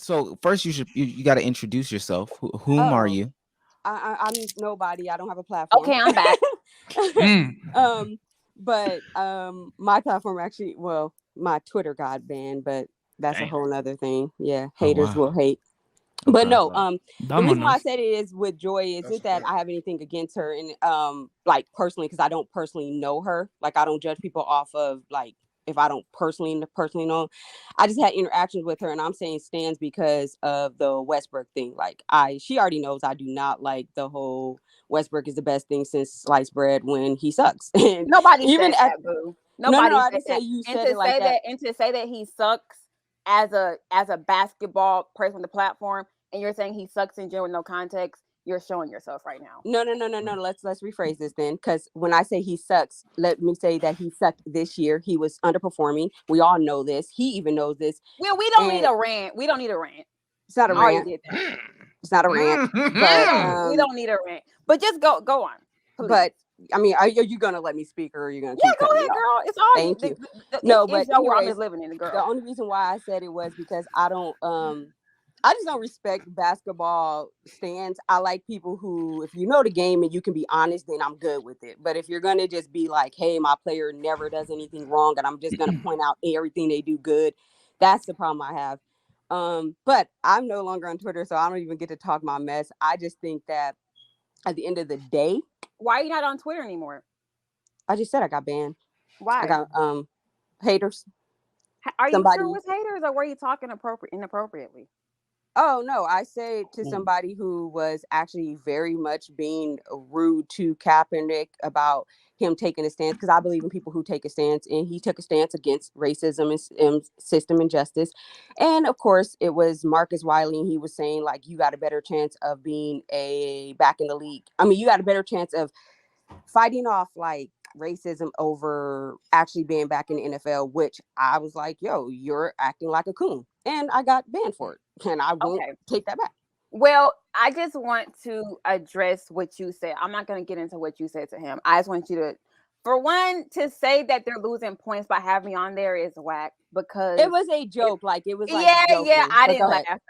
So first, you got to introduce yourself. Whom are Oh, you? I'm nobody. I don't have a platform. Okay, I'm back. um, but my platform actually, well, my Twitter got banned, but that's a Damn. whole nother thing. Yeah, Oh haters wow. will hate. But Okay. no, the reason why I Dominoes. said it is with Joy is That's it a that fact. I have anything against her and like personally, because I don't personally know her. Like I don't judge people off of like if I don't personally know. I just had interactions with her, and I'm saying stands because of the Westbrook thing. Like she already knows I do not like the whole Westbrook is the best thing since sliced bread when he sucks. And Nobody even said at that, boo. no, Nobody I said didn't say that. you And said to it like say that. that he sucks as a basketball person on the platform, and you're saying he sucks in general with no context, you're showing yourself right now. No. Let's rephrase this then, because when I say he sucks, let me say that he sucked this year. He was underperforming. We all know this. He even knows this. Well, we don't need And a rant. We don't need a rant. it's not a I already rant. did that. It's not a rant. But We don't need a rant. But just go on, please. but I mean, are you gonna let me speak, or are you gonna Yeah, keep go cutting me ahead, off? girl. It's all Thank you. It's, No, it's but your world. I'm anyways, just living in the the girl. only reason why I said it was because I just don't respect basketball stands. I like people who, if you know the game and you can be honest, then I'm good with it. But if you're gonna just be like, hey, my player never does anything wrong, and I'm just gonna point out everything they do good, that's the problem I have. But I'm no longer on Twitter, so I don't even get to talk my mess. I just think that at the end of the day, Why are you not on Twitter anymore? I just said I got banned. Why? I got haters. Are you Somebody. sure it was haters, or were you talking inappropriately? Oh no, I say to Ooh. somebody who was actually very much being rude to Kaepernick about him taking a stance, because I believe in people who take a stance, and he took a stance against racism and system injustice. And of course, it was Marcus Wiley, and he was saying like, you got a better chance of being a back in the league. I mean, you got a better chance of fighting off like racism over actually being back in the NFL, which I was like, yo, you're acting like a coon. And I got banned for it. And I won't Okay. take that back. Well, I just want to address what you said. I'm not going to get into what you said to him. I just want you to, for one, to say that they're losing points by having me on there is whack, because It was a joke. Like it was like yeah, joking. I But didn't go ahead. laugh.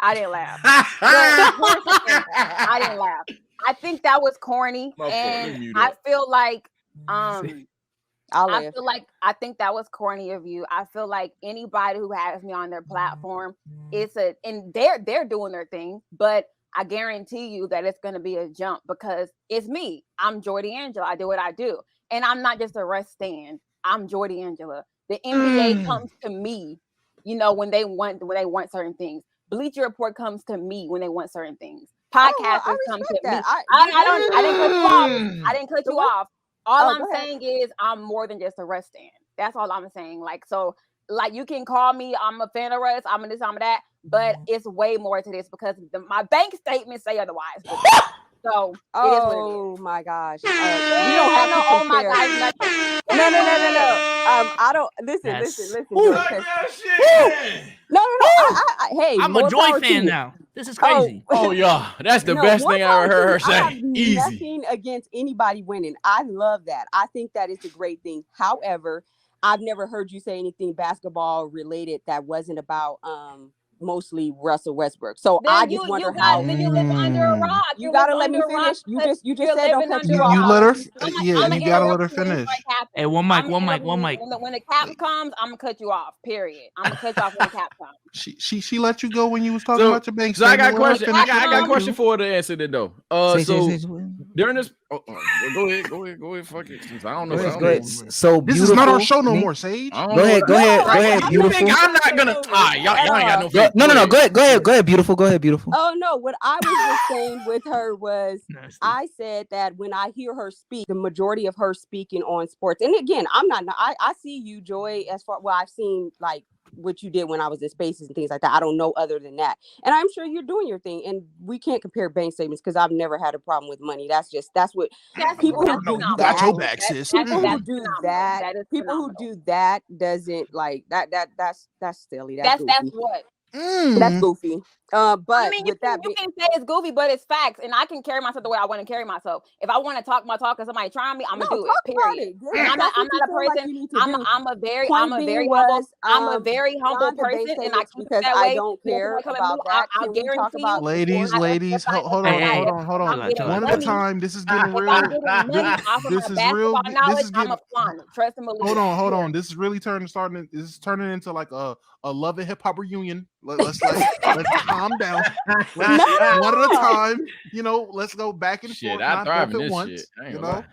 I didn't laugh. But here's the thing. I didn't laugh. I think that was corny, My fault. Let me and mute I up. feel like I'll I live. feel like I think that was corny of you. I feel like anybody who has me on their platform, and they're doing their thing, but I guarantee you that it's going to be a jump, because it's me. I'm Jordy Angela. I do what I do, and I'm not just a Russ stan. I'm Jordy Angela. The NBA comes to me, when they want certain things. Bleacher Report comes to me when they want certain things. Podcasters I come to respect that. me. I didn't cut you off. I didn't cut The you what? off. All Oh, I'm go ahead. saying is I'm more than just a Russ stan. That's all I'm saying. Like, so, like, you can call me, I'm a fan of Russ, I'm a this, I'm a that, but it's way more to this, because my bank statements say otherwise. So it is what it is. Oh my gosh. We Yeah, don't have to oh my compare. gosh, nothing. No. I don't listen, Yes. listen, Woo. Joy. Talk 'Cause- that shit. No. Hey, I'm more a Joy power to fan you. now. This is Oh, crazy. Oh yeah, that's the no, best more thing I power ever to heard you. her I have say. Easy. nothing against anybody winning. I love that. I think that is a great thing. However, I've never heard you say anything basketball related that wasn't about mostly Russell Westbrook. So I Then just you wonder got how then you live under a rock. you gotta let me under a rock finish. You just you're said don't living cut under you a off. rock. You let her, I'm yeah, gonna you gotta let her interrupt you when the finish. strike happens. Hey, one mic. When the cap comes, I'm gonna cut you off. Period. I'm gonna cut you off when the cap comes. She let you go when you was talking So, about your bank so I got a statement. Let her question. finish I your got a thought, question too. for her to answer that though. Say, So say. during this, go ahead. Fuck it. Since I don't know. Go I ahead. don't Go ahead. know. So This beautiful. is not our show no Me? more, Sage. I don't Go know ahead. what- Go ahead. No, Go ahead. I'm You not Beautiful. think I'm not gonna? Y'all at ain't got all. no filter. No. Go ahead. Go ahead. Beautiful. Go ahead. Beautiful. Oh no, what I was just saying with her was Nasty. I said that when I hear her speak, the majority of her speaking on sports, and again, I'm not I see you, Joy, as far I've seen like what you did when I was in spaces and things like that. I don't know other than that. And I'm sure you're doing your thing. And we can't compare bank statements because I've never had a problem with money. That's people who That's do phenomenal. Got your that. back, sis. People who That's do phenomenal. that. That is People who phenomenal. do that doesn't like that. That's silly. That's goofy. what. That's Mm. goofy. I But mean, with that you being, can say it's goofy, but it's facts, and I can carry myself the way I want to carry myself. If I want to talk my talk and somebody trying me, I'm no, gonna do talk it. about Period. it. And If I'm that's not what you a feel like person. you need to do. I'm a very Point being humble. was, I'm a very humble beyond debate person, and I statements keep it because that I way. don't But if care somebody come at me, about that. I'll Can we talk guarantee you. about Ladies, If I, hold if on, I, Hey, if hold on. I'm getting One at a money, time. This is getting if I'm real. getting money off of my This is real. basketball This knowledge, is I'm getting. a flaunt it. Trust and believe. Hold that. on. This is really this is turning into like a love and hip hop reunion. Let's calm down. Let's No. one at a time. Let's go back and Shit, forth, I not thrive both in at this once. shit. I ain't You gonna know. lie.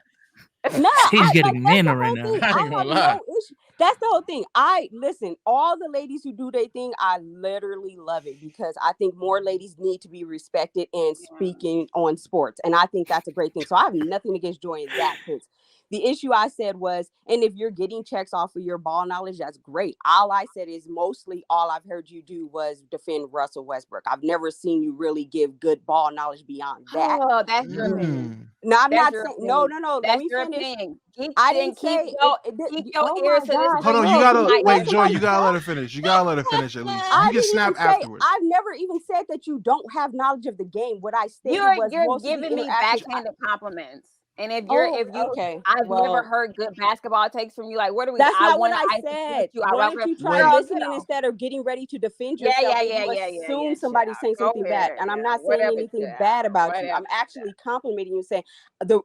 No, She's that's getting the nano whole right now. thing. I I ain't have gonna lie. no issue. That's the whole thing. I listen, all the ladies who do their thing, I literally love it because I think more ladies need to be respected and speaking on sports. And I think that's a great thing. So I have nothing against Joy in that sense. The issue I said was, and if you're getting checks off of your ball knowledge, that's great. All I said is mostly all I've heard you do was defend Russell Westbrook. I've never seen you really give good ball knowledge beyond that. Oh, that's your opinion. No, I'm That's not your saying no. opinion. Let That's me your finish. opinion. I didn't say Keep your oh ears my to this gosh, Hold on, radio. you no, gotta can you let wait, Joy. somebody You gotta talk? let her finish. You gotta let her finish at least. I You can didn't snap even say afterwards. I've never even said that you don't have knowledge of the game. What I stated was You're most of the giving me interactions. backhanded compliments. And if Oh, you okay. I've never Well, heard good basketball takes from you. Like, what do we? that's I not what want to I ice the said. you. I Why rock don't you with try Wait. girl, listening instead of getting ready to defend Yeah, yourself? yeah. You assume Yeah. somebody's saying Go something bad, ahead. and I'm Yeah. not saying Whatever. anything Yeah. bad about you. Whatever. I'm actually complimenting you, saying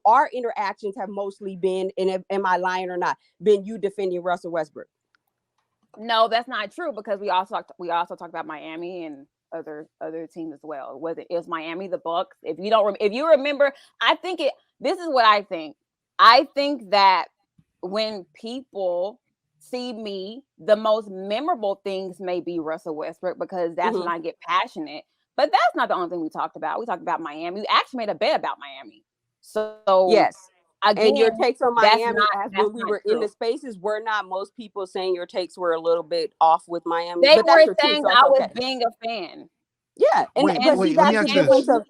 our interactions have mostly been, and am I lying or not? Been you defending Russell Westbrook. No, that's not true because we also talked about Miami and other teams as well. It was Miami, the Bucks. If you remember, this is what I think. I think that when people see me, the most memorable things may be Russell Westbrook because that's when I get passionate. But that's not the only thing we talked about. We talked about Miami. We actually made a bet about Miami. So yes. Again, and your takes on Miami, when we were true. in the spaces, were not most people saying your takes were a little bit off with Miami? They but were that's your saying truth, so I was okay. being a fan. Yeah, and Wait, but see, let me that's ask the you difference this. of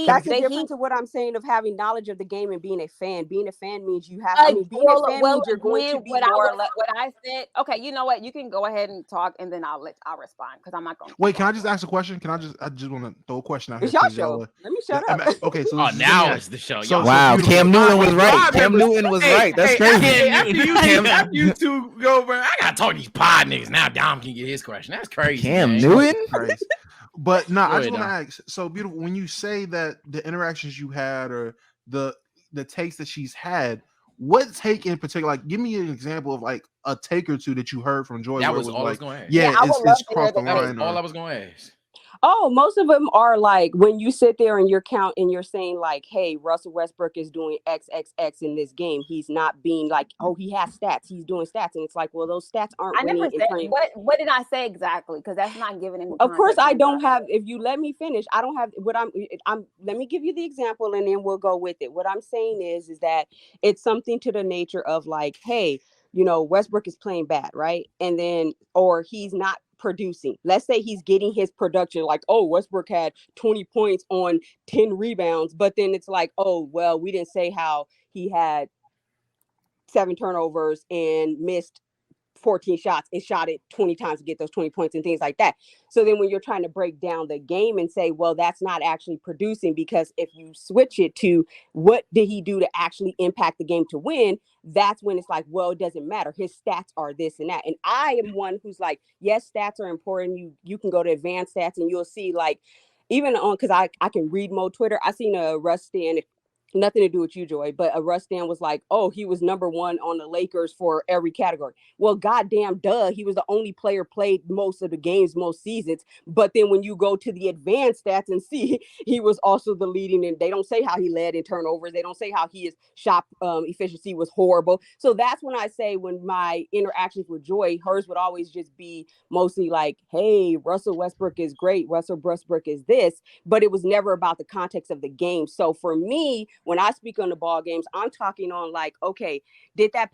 that's the difference of what I'm saying of having knowledge of the game and being a fan. Being a fan means you have. Being a fan means you're going to be more. What I said. Okay, you know what? You can go ahead and talk, and then I'll respond because I'm not going. Wait, can I just ask a question? I just want to throw a question out here. It's your show. Let me shut up. Okay, so now it's the show. So, wow, Cam Newton was right. Cam Newton was right. That's crazy. After you two go, bro, I gotta talk to these pod niggas now. Dom can get his question. That's crazy. Cam Newton. But no, I just want to ask. So beautiful. When you say that the interactions you had or the takes that she's had, what take in particular? Like, give me an example of like a take or two that you heard from Joy. That was all like, I was going to ask. Yeah, it's crossed the line. That's all I was going to ask. Oh, most of them are like when you sit there and you're counting, you're saying like, hey, Russell Westbrook is doing XXX in this game. He's not being like, oh, he has stats. He's doing stats. And it's like, well, those stats aren't winning. What did I say exactly? Because that's not giving any. Of course, I don't have, if you let me finish, I don't have what let me give you the example and then we'll go with it. What I'm saying is that it's something to the nature of like, hey, Westbrook is playing bad, right? And then, or he's not producing. Let's say he's getting his production like, oh, Westbrook had 20 points on 10 rebounds, but then it's like, oh, well, we didn't say how he had 7 turnovers and missed 14 shots and shot it 20 times to get those 20 points and things like that. So then when you're trying to break down the game and say, well, that's not actually producing, because if you switch it to what did he do to actually impact the game to win, that's when it's like, well, it doesn't matter. His stats are this and that. And I am one who's like, yes, stats are important. You can go to advanced stats and you'll see like, even on, because I can read Mo Twitter. I seen a Russ stand, nothing to do with you, Joy, but a Russ stand was like, oh, he was number 1 on the Lakers for every category. Well, goddamn duh, he was the only player played most of the games, most seasons. But then when you go to the advanced stats and see, he was also the leading, and they don't say how he led in turnovers. They don't say how his shot efficiency was horrible. So that's when I say, when my interactions with Joy, hers would always just be mostly like, hey, Russell Westbrook is great. Russell Westbrook is this, but it was never about the context of the game. So for me, when I speak on the ball games, I'm talking on like, okay, did that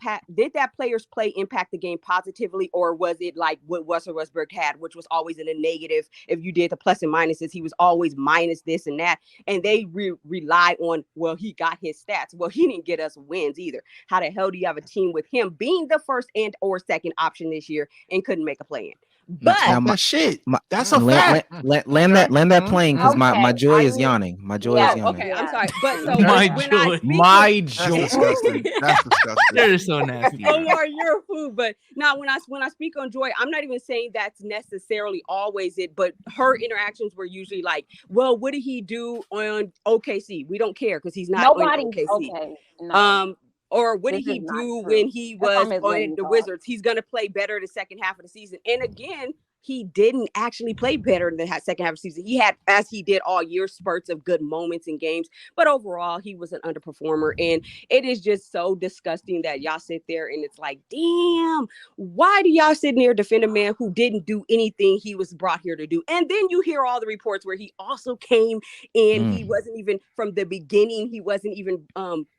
player's play impact the game positively, or was it like what Russell Westbrook had, which was always in a negative? If you did the plus and minuses, he was always minus this and that, and they rely on, well, he got his stats. Well, he didn't get us wins either. How the hell do you have a team with him being the first and or second option this year and couldn't make a play in? But Now, That shit. my- That's a land fact. land that plane because my Okay, joy are is you- yawning. My joy Yeah, is yawning. okay, Yeah. I'm sorry. But so My when joy. I speak My That's joy. disgusting. That's disgusting. They're so nasty. bro. Omar, you're a fool. But now when I speak on Joy, I'm not even saying that's necessarily always it, but her interactions were usually like, well, what did he do on OKC? We don't care because he's not Nobody. on OKC. Okay. No. Or what did This he is not do true. when he That's was from his on winning the talk. Wizards? He's gonna play better the second half of the season. And again, he didn't actually play better in the second half of the season. He had, as he did all year, spurts of good moments in games, but overall, he was an underperformer. And it is just so disgusting that y'all sit there and it's like, damn, why do y'all sitting there defend a man who didn't do anything he was brought here to do? And then you hear all the reports where he also came in, he wasn't even from the beginning, he wasn't even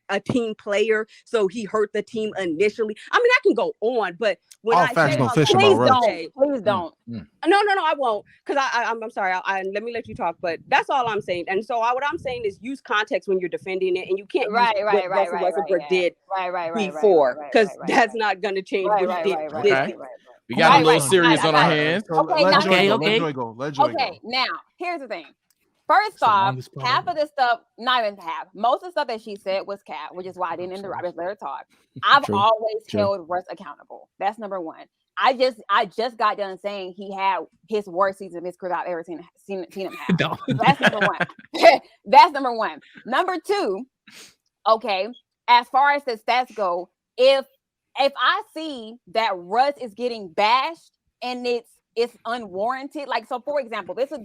a team player, so he hurt the team initially. I mean, I can go on, but when All I facts, say, no fiction please about Russ. don't. Please don't. No, I won't, because I'm sorry. Let me let you talk, but that's all I'm saying. And so what I'm saying is use context when you're defending it, and you can't Right, use right, what right, Russell right, Westbrook right, did Right. before, because right, that's not going to change right, what he did. right, this Okay. season. We got Right, a little right. serious I on our got it. hands. So Okay, let now- Joy Okay, go. okay. Let Joy go. Let Joy Okay, go. now here's the thing. First It's the off, longest part half ever. of the stuff, not even half, most of the stuff that she said was cap, which is why I didn't interrupt. Just let her talk. I've True, always true. held Russ accountable. That's number one. I just got done saying he had his worst season of his career I've ever seen him have. No. That's number one. That's number one. Number two, okay, as far as the stats go, if I see that Russ is getting bashed and it's unwarranted, like, so for example, this is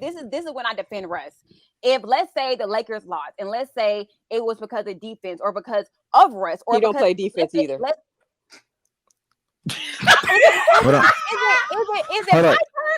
when I defend Russ. If let's say the Lakers lost, and let's say it was because of defense or because of Russ, or He don't because- play defense either. Hold on. Is it Hold my on. turn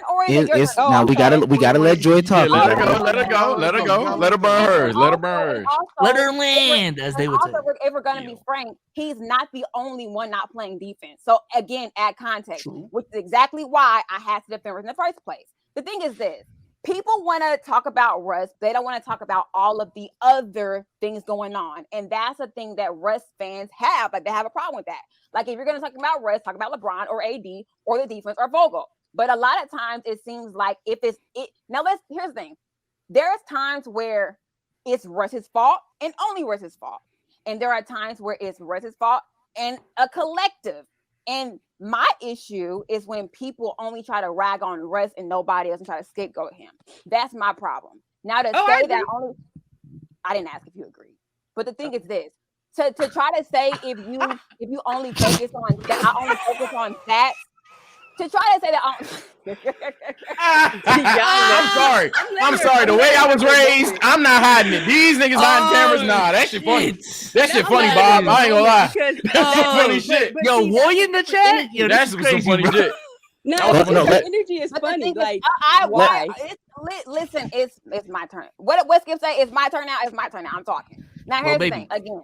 or is it your It's turn? now I'm we gotta let Joy talk. Yeah, let her We go. gotta- Let her go. Let her go. Let her burn hers. Let her burn hers. Let her land, as they would say. If we're gonna be frank, he's not the only one not playing defense. So again, add context, True. which is exactly why I had to defend Russ in the first place. The thing is this: people want to talk about Russ, they don't want to talk about all of the other things going on, and that's a thing that Russ fans have. Like, they have a problem with that. Like, if you're gonna talk about Russ, talk about LeBron or AD or the defense or Vogel. But a lot of times it seems like if it's it now, here's the thing: there's times where it's Russ's fault and only Russ's fault. And there are times where it's Russ's fault and a collective. And my issue is when people only try to rag on Russ and nobody else and try to scapegoat him. That's my problem. Now to Oh, I say that agree. only, I didn't ask if you agree. But the thing is this: to try to say if you only focus on that, I only focus on stats. To try to say that, I'm sorry. The way I was raised, I'm not hiding it. These niggas hiding cameras. Nah, that shit funny. That shit funny, Bob. I ain't gonna lie. Because, That shit funny shit. Yo, Roy in the chat? Yo, That's this is some crazy, funny bro. shit. no, No, the let- energy is But the funny. thing is, Like, why? why? Listen, it's my turn. What Skip say? It's my turn now. It's my turn now. I'm talking. Now Well, here's the baby. thing. Again,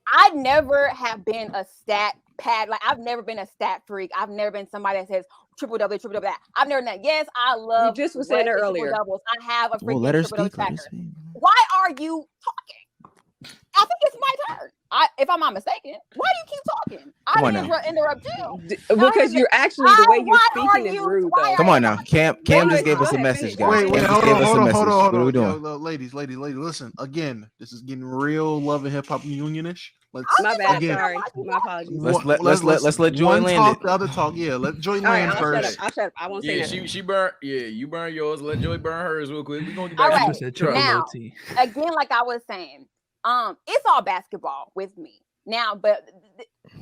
I never have been a stat pad. Like, I've never been a stat freak. I've never been somebody that says triple double. That. I've never done that. Yes, I love. just was saying it triple earlier. doubles. I have a freaking Well, let her triple double speak. Let her tracker. speak. Why are you talking? I think it's my turn. If I'm not mistaken, why do you keep talking? I Come on didn't now. interrupt you. Because you're actually, the way you're Why are speaking is you- rude, why though. are Come on now. Cam Go just gave ahead, us a go ahead, message, finish. guys. Wait, Cam wait, just hold gave on, us hold a on, message, hold on, guys. hold on. What are we Yo, doing? ladies, listen. Again, this is getting real love and hip hop unionish. Let's My bad. again. Sorry. My apologies. Let's let Joy one land talk, it. the other talk. Yeah, let Joy All right, land I'll first. shut up. I won't say Yeah, nothing. she burn. Yeah, you burn yours. Let Joy burn hers real quick. We gonna get All back right. to Just the said triple truck. Now- OT. Again, like I was saying, it's all basketball with me now, but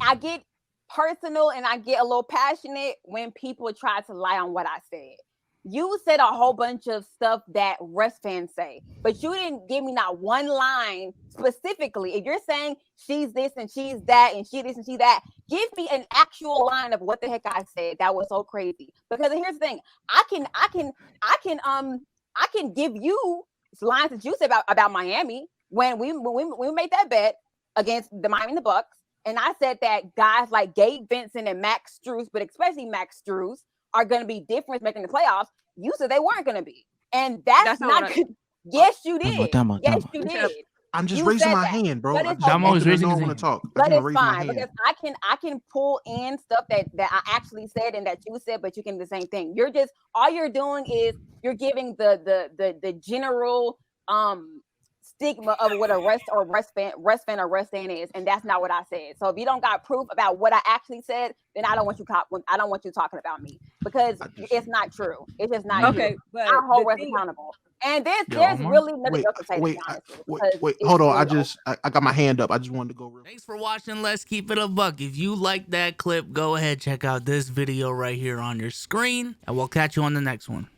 I get personal and I get a little passionate when people try to lie on what I said. You said a whole bunch of stuff that Russ fans say, but you didn't give me not one line specifically. If you're saying she's this and she's that and she this and she that, give me an actual line of what the heck I said that was so crazy. Because here's the thing, I can give you lines that you said about Miami when we made that bet against the Miami and the Bucks, and I said that guys like Gabe Vincent and Max Strus, but especially Max Strus, are going to be different making the playoffs. You said they weren't going to be, and that's That's not not what I- good. Yes, you did. Time out. Yes, you did. I'm just You raising said my that, hand, bro. but I it's just I'm want always them to raising know I his want to hand. talk. I But just want to it's raise my fine because hand. I can pull in stuff that I actually said and that you said, but you can do the same thing. You're just all you're doing is you're giving the general stigma of what a rest fan is, and that's not what I said. So if you don't got proof about what I actually said, then I don't want you talking about me because it's not true. It's just not true. Okay, but I hold the rest thing, accountable. And there's Omar? really nothing Wait, else to say, to wait, be honest with you, wait, because wait. it's Hold on. really I got my hand up. I just wanted to go real. Thanks for watching. Let's keep it a buck. If you like that clip, go ahead, check out this video right here on your screen, and we'll catch you on the next one.